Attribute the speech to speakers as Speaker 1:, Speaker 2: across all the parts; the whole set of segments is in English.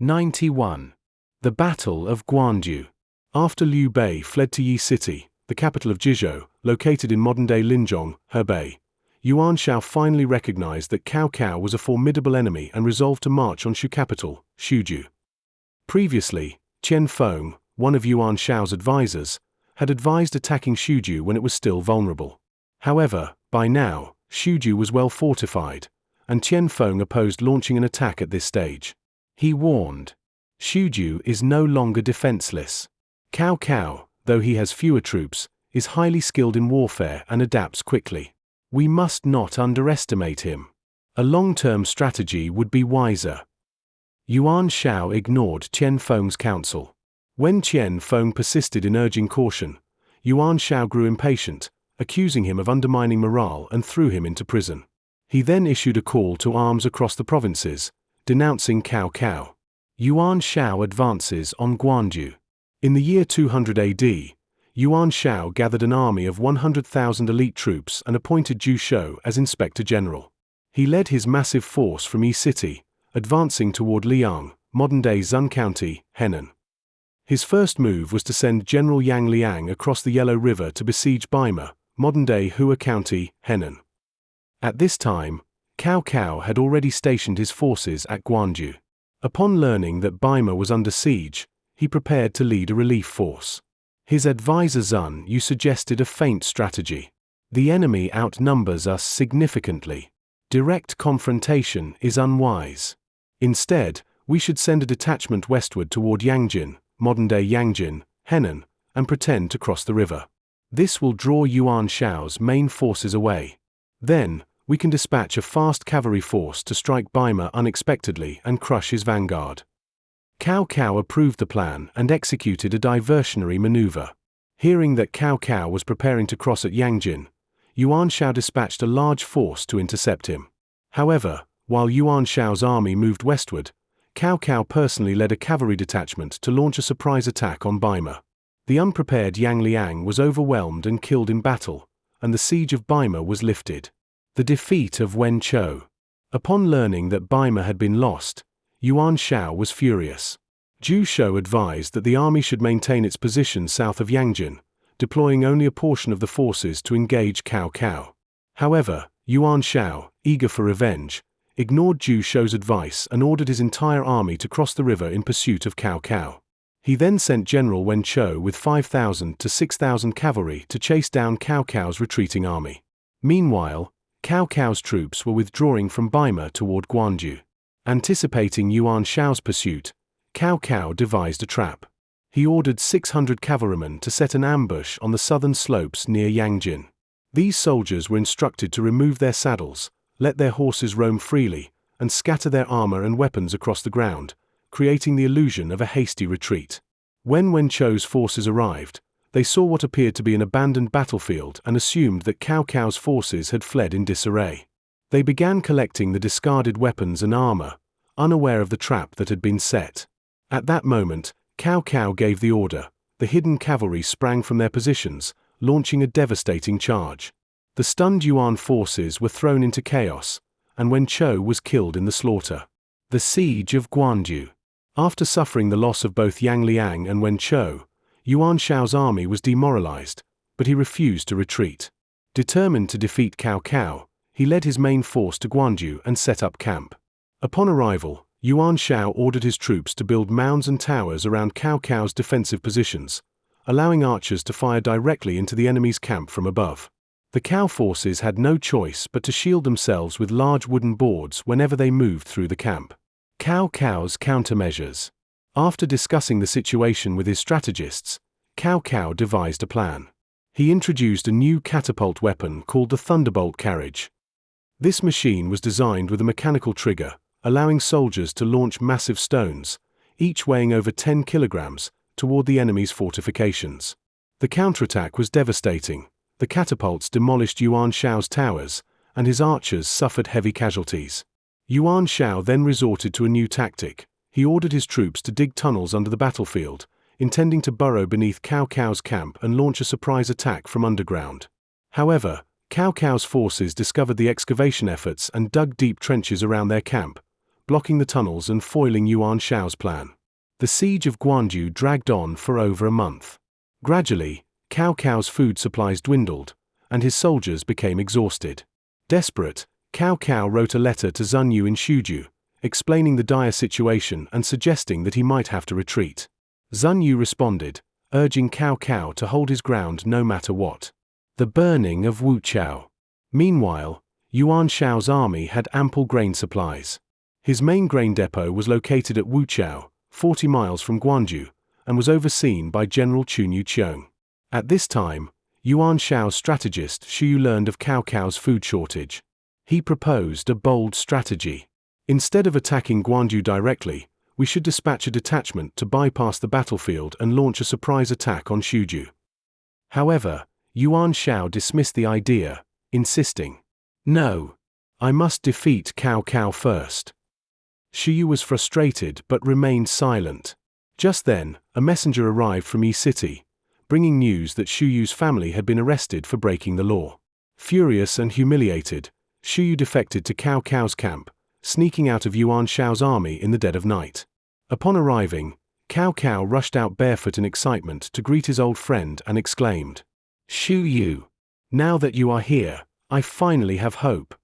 Speaker 1: 91. The Battle of Guanju. After Liu Bei fled to Yi City, the capital of Jizhou, located in modern-day Linzhong, Hebei, Yuan Shao finally recognized that Cao Cao was a formidable enemy and resolved to march on Shu capital, Shuju. Previously, Qian Feng, one of Yuan Shao's advisors, had advised attacking Shuju when it was still vulnerable. However, by now, Shuju was well fortified, and Qian Feng opposed launching an attack at this stage. He warned, "Shuju is no longer defenseless. Cao Cao, though he has fewer troops, is highly skilled in warfare and adapts quickly. We must not underestimate him. A long-term strategy would be wiser." Yuan Shao ignored Qian Feng's counsel. When Qian Feng persisted in urging caution, Yuan Shao grew impatient, accusing him of undermining morale and threw him into prison. He then issued a call to arms across the provinces, denouncing Cao Cao. Yuan Shao advances on Guanju. In the year 200 AD, Yuan Shao gathered an army of 100,000 elite troops and appointed Zhu Shou as inspector general. He led his massive force from Yi City, advancing toward Liang, modern-day Zun County, Henan. His first move was to send General Yang Liang across the Yellow River to besiege Baima, modern-day Hua County, Henan. At this time, Cao Cao had already stationed his forces at Guanju. Upon learning that Baima was under siege, he prepared to lead a relief force. His advisor Zun Yu suggested a feint strategy. "The enemy outnumbers us significantly. Direct confrontation is unwise. Instead, we should send a detachment westward toward Yangjin, modern-day Yangjin, Henan, and pretend to cross the river. This will draw Yuan Shao's main forces away. Then, we can dispatch a fast cavalry force to strike Baima unexpectedly and crush his vanguard." Cao Cao approved the plan and executed a diversionary maneuver. Hearing that Cao Cao was preparing to cross at Yangjin, Yuan Shao dispatched a large force to intercept him. However, while Yuan Shao's army moved westward, Cao Cao personally led a cavalry detachment to launch a surprise attack on Baima. The unprepared Yang Liang was overwhelmed and killed in battle, and the siege of Baima was lifted. The defeat of Wen Chou. Upon learning that Baima had been lost, Yuan Shao was furious. Zhu Shou advised that the army should maintain its position south of Yangjin, deploying only a portion of the forces to engage Cao Cao. However, Yuan Shao, eager for revenge, ignored Zhu Shou's advice and ordered his entire army to cross the river in pursuit of Cao Cao. He then sent General Wen Chou with 5,000 to 6,000 cavalry to chase down Cao Cao's retreating army. Meanwhile, Cao Cao's troops were withdrawing from Baima toward Guanju. Anticipating Yuan Shao's pursuit, Cao Cao devised a trap. He ordered 600 cavalrymen to set an ambush on the southern slopes near Yangjin. These soldiers were instructed to remove their saddles, let their horses roam freely, and scatter their armor and weapons across the ground, creating the illusion of a hasty retreat. When Wen Chou's forces arrived, they saw what appeared to be an abandoned battlefield and assumed that Cao Cao's forces had fled in disarray. They began collecting the discarded weapons and armor, unaware of the trap that had been set. At that moment, Cao Cao gave the order. The hidden cavalry sprang from their positions, launching a devastating charge. The stunned Yuan forces were thrown into chaos, and Wen Chou was killed in the slaughter. The Siege of Guanju. After suffering the loss of both Yang Liang and Wen Chou, Yuan Shao's army was demoralized, but he refused to retreat. Determined to defeat Cao Cao, he led his main force to Guanju and set up camp. Upon arrival, Yuan Shao ordered his troops to build mounds and towers around Cao Cao's defensive positions, allowing archers to fire directly into the enemy's camp from above. The Cao forces had no choice but to shield themselves with large wooden boards whenever they moved through the camp. Cao Cao's countermeasures. After discussing the situation with his strategists, Cao Cao devised a plan. He introduced a new catapult weapon called the Thunderbolt Carriage. This machine was designed with a mechanical trigger, allowing soldiers to launch massive stones, each weighing over 10 kilograms, toward the enemy's fortifications. The counterattack was devastating. The catapults demolished Yuan Shao's towers, and his archers suffered heavy casualties. Yuan Shao then resorted to a new tactic. He ordered his troops to dig tunnels under the battlefield, intending to burrow beneath Cao Cao's camp and launch a surprise attack from underground. However, Cao Cao's forces discovered the excavation efforts and dug deep trenches around their camp, blocking the tunnels and foiling Yuan Shao's plan. The siege of Guanju dragged on for over a month. Gradually, Cao Cao's food supplies dwindled, and his soldiers became exhausted. Desperate, Cao Cao wrote a letter to Sun Yu in Shuju, explaining the dire situation and suggesting that he might have to retreat. Sun Yu responded, urging Cao Cao to hold his ground no matter what. The burning of Wuchao. Meanwhile, Yuan Shao's army had ample grain supplies. His main grain depot was located at Wuchao, 40 miles from Guanju, and was overseen by General Chunyu Cheung. At this time, Yuan Shao's strategist Xu Yu learned of Cao Cao's food shortage. He proposed a bold strategy. Instead of attacking Guanju directly, we should dispatch a detachment to bypass the battlefield and launch a surprise attack on Shuju. However, Yuan Shao dismissed the idea, insisting, "No, I must defeat Cao Cao first." Xu Yu was frustrated but remained silent. Just then, a messenger arrived from Yi City, bringing news that Xu Yu's family had been arrested for breaking the law. Furious and humiliated, Xu Yu defected to Cao Cao's camp, sneaking out of Yuan Shao's army in the dead of night. Upon arriving, Cao Cao rushed out barefoot in excitement to greet his old friend and exclaimed, "Xu Yu, now that you are here, I finally have hope."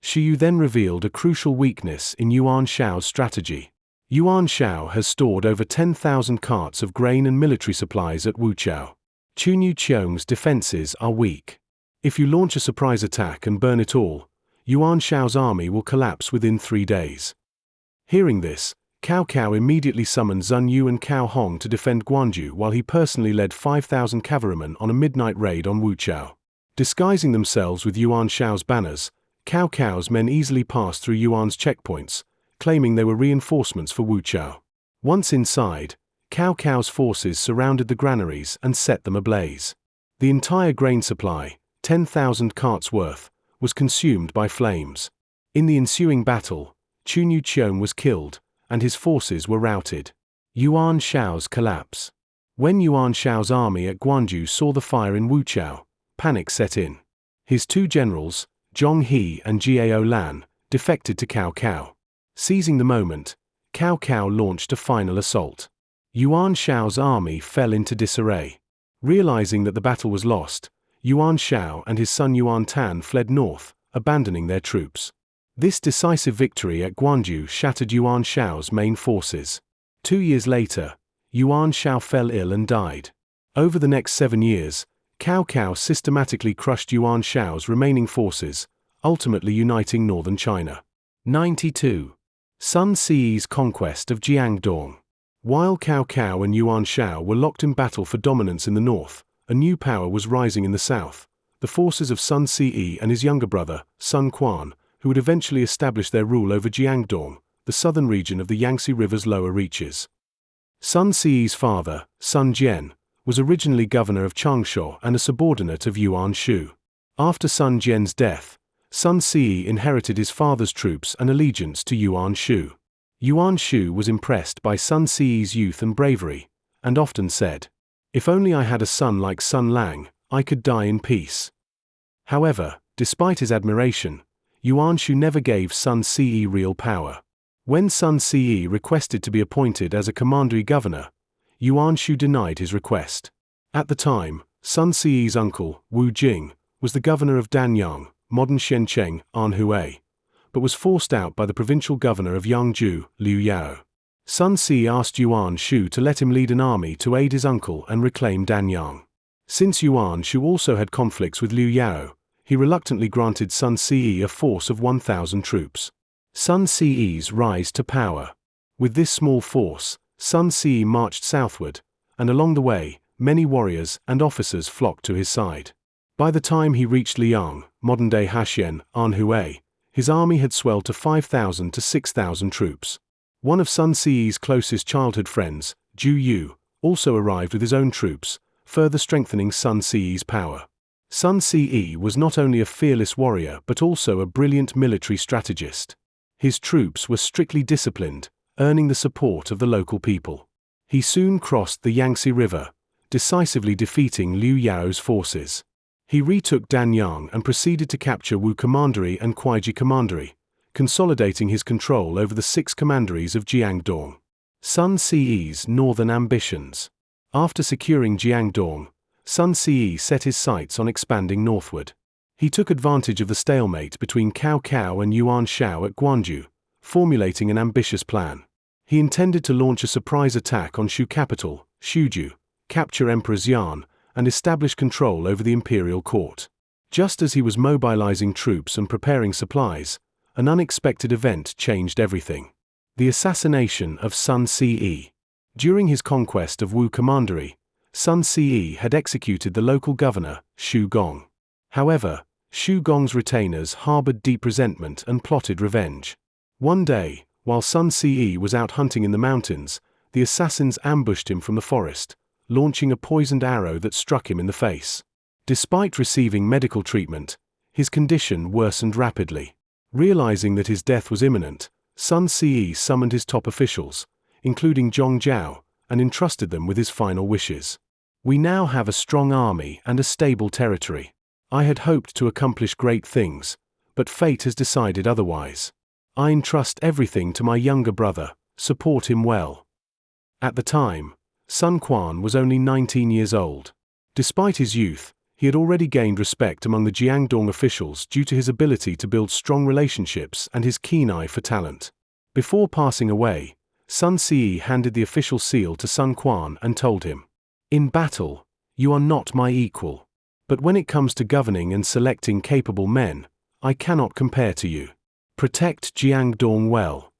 Speaker 1: Xu Yu then revealed a crucial weakness in Yuan Shao's strategy. Yuan Shao has stored over 10,000 carts of grain and military supplies at Wuchao. Chunyu Cheung's defenses are weak. If you launch a surprise attack and burn it all, Yuan Shao's army will collapse within 3 days. Hearing this, Cao Cao immediately summoned Sun Yu and Cao Hong to defend Guanju while he personally led 5,000 cavalrymen on a midnight raid on Wuchao. Disguising themselves with Yuan Shao's banners, Cao Cao's men easily passed through Yuan's checkpoints, claiming they were reinforcements for Wuchao. Once inside, Cao Cao's forces surrounded the granaries and set them ablaze. The entire grain supply, 10,000 carts worth, was consumed by flames. In the ensuing battle, Chunyu Cheung was killed, and his forces were routed. Yuan Shao's collapse. When Yuan Shao's army at Guanju saw the fire in Wuchao, panic set in. His 2 generals, Zhong He and Jiao Lan, defected to Cao Cao. Seizing the moment, Cao Cao launched a final assault. Yuan Shao's army fell into disarray. Realizing that the battle was lost, Yuan Shao and his son Yuan Tan fled north, abandoning their troops. This decisive victory at Guanju shattered Yuan Shao's main forces. 2 years later, Yuan Shao fell ill and died. Over the next 7 years, Cao Cao systematically crushed Yuan Shao's remaining forces, ultimately uniting northern China. 92. Sun Si's conquest of Jiangdong. While Cao Cao and Yuan Shao were locked in battle for dominance in the north, a new power was rising in the south, the forces of Sun Ce and his younger brother, Sun Quan, who would eventually establish their rule over Jiangdong, the southern region of the Yangtze River's lower reaches. Sun Ce's father, Sun Jian, was originally governor of Changsha and a subordinate of Yuan Shu. After Sun Jian's death, Sun Ce inherited his father's troops and allegiance to Yuan Shu. Yuan Shu was impressed by Sun Ce's youth and bravery, and often said, "If only I had a son like Sun Lang, I could die in peace." However, despite his admiration, Yuan Shu never gave Sun Ce real power. When Sun Ce requested to be appointed as a commandery governor, Yuan Shu denied his request. At the time, Sun Ce's uncle, Wu Jing, was the governor of Danyang, modern Shenzhen, Anhui, but was forced out by the provincial governor of Yangzhou, Liu Yao. Sun Ce asked Yuan Shu to let him lead an army to aid his uncle and reclaim Danyang. Since Yuan Shu also had conflicts with Liu Yao, he reluctantly granted Sun Ce a force of 1,000 troops. Sun Ce's rise to power. With this small force, Sun Ce marched southward, and along the way, many warriors and officers flocked to his side. By the time he reached Liang, modern-day Haxian, Anhui, his army had swelled to 5,000 to 6,000 troops. One of Sun Ce's closest childhood friends, Zhu Yu, also arrived with his own troops, further strengthening Sun Ce's power. Sun Ce was not only a fearless warrior but also a brilliant military strategist. His troops were strictly disciplined, earning the support of the local people. He soon crossed the Yangtze River, decisively defeating Liu Yao's forces. He retook Danyang and proceeded to capture Wu Commandery and Kuaiji Commandery, consolidating his control over the 6 commanderies of Jiangdong. Sun Si's northern ambitions. After securing Jiangdong, Sun Si set his sights on expanding northward. He took advantage of the stalemate between Cao Cao and Yuan Shao at Guanju, formulating an ambitious plan. He intended to launch a surprise attack on Shu capital, Shuju, capture Emperor Xian, and establish control over the imperial court. Just as he was mobilizing troops and preparing supplies, an unexpected event changed everything. The assassination of Sun Si. During his conquest of Wu Commandery, Sun Si had executed the local governor, Xu Gong. However, Xu Gong's retainers harbored deep resentment and plotted revenge. One day, while Sun Si was out hunting in the mountains, the assassins ambushed him from the forest, launching a poisoned arrow that struck him in the face. Despite receiving medical treatment, his condition worsened rapidly. Realizing that his death was imminent, Sun Si summoned his top officials, including Zhong Zhao, and entrusted them with his final wishes. "We now have a strong army and a stable territory. I had hoped to accomplish great things, but fate has decided otherwise. I entrust everything to my younger brother, support him well." At the time, Sun Quan was only 19 years old. Despite his youth, he had already gained respect among the Jiangdong officials due to his ability to build strong relationships and his keen eye for talent. Before passing away, Sun Si handed the official seal to Sun Quan and told him, "In battle, you are not my equal. But when it comes to governing and selecting capable men, I cannot compare to you. Protect Jiangdong well."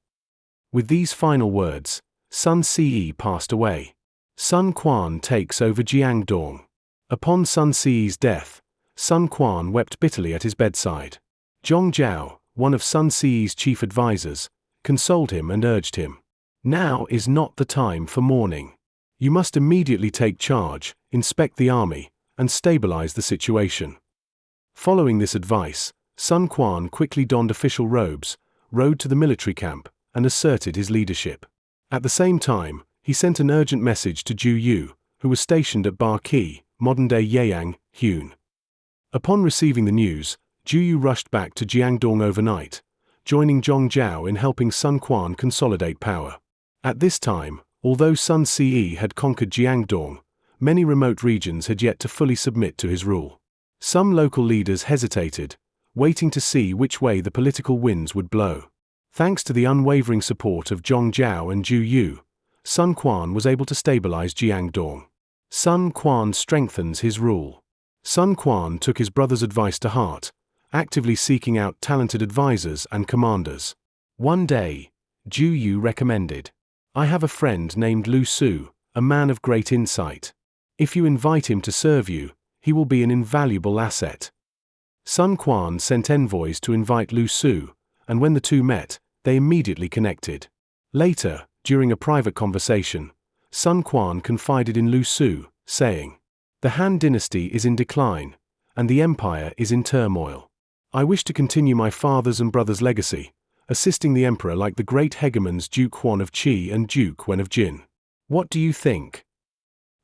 Speaker 1: With these final words, Sun Si passed away. Sun Quan takes over Jiangdong. Upon Sun Si's death, Sun Quan wept bitterly at his bedside. Zhong Zhao, one of Sun Si's chief advisors, consoled him and urged him, "Now is not the time for mourning. You must immediately take charge, inspect the army, and stabilize the situation." Following this advice, Sun Quan quickly donned official robes, rode to the military camp, and asserted his leadership. At the same time, he sent an urgent message to Zhu Yu, who was stationed at Ba Qi, modern-day Yeyang, Hune. Upon receiving the news, Zhu Yu rushed back to Jiangdong overnight, joining Zhong Zhao in helping Sun Quan consolidate power. At this time, although Sun Si had conquered Jiangdong, many remote regions had yet to fully submit to his rule. Some local leaders hesitated, waiting to see which way the political winds would blow. Thanks to the unwavering support of Zhong Zhao and Zhu Yu, Sun Quan was able to stabilize Jiangdong. Sun Quan strengthens his rule. Sun Quan took his brother's advice to heart, actively seeking out talented advisors and commanders. One day, Zhu Yu recommended, "I have a friend named Lu Su, a man of great insight. If you invite him to serve you, he will be an invaluable asset." Sun Quan sent envoys to invite Lu Su, and when the two met, they immediately connected. Later, during a private conversation, Sun Quan confided in Lu Su, saying, "The Han dynasty is in decline, and the empire is in turmoil. I wish to continue my father's and brother's legacy, assisting the emperor like the great hegemons Duke Huan of Qi and Duke Wen of Jin. What do you think?"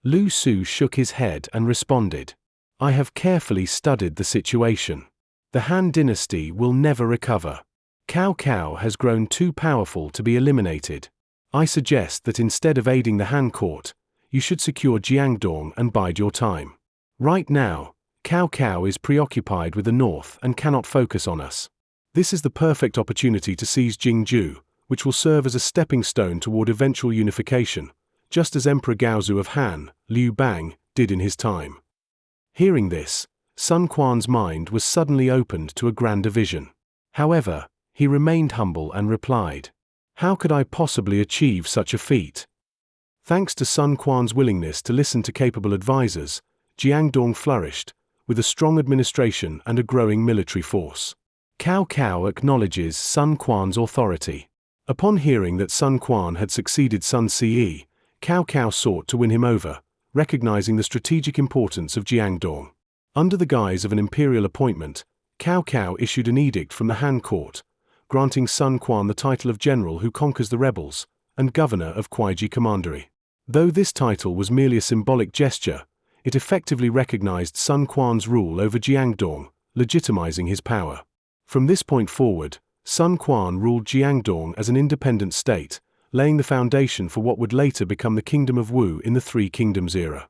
Speaker 1: Lu Su shook his head and responded, "I have carefully studied the situation. The Han dynasty will never recover. Cao Cao has grown too powerful to be eliminated. I suggest that instead of aiding the Han court, you should secure Jiangdong and bide your time. Right now, Cao Cao is preoccupied with the north and cannot focus on us. This is the perfect opportunity to seize Jingzhou, which will serve as a stepping stone toward eventual unification, just as Emperor Gaozu of Han, Liu Bang, did in his time." Hearing this, Sun Quan's mind was suddenly opened to a grander vision. However, he remained humble and replied, "How could I possibly achieve such a feat?" Thanks to Sun Quan's willingness to listen to capable advisors, Jiangdong flourished, with a strong administration and a growing military force. Cao Cao acknowledges Sun Quan's authority. Upon hearing that Sun Quan had succeeded Sun Si, Cao Cao sought to win him over, recognizing the strategic importance of Jiangdong. Under the guise of an imperial appointment, Cao Cao issued an edict from the Han court, granting Sun Quan the title of general who conquers the rebels, and governor of Kuaiji Commandery. Though this title was merely a symbolic gesture, it effectively recognized Sun Quan's rule over Jiangdong, legitimizing his power. From this point forward, Sun Quan ruled Jiangdong as an independent state, laying the foundation for what would later become the Kingdom of Wu in the Three Kingdoms era.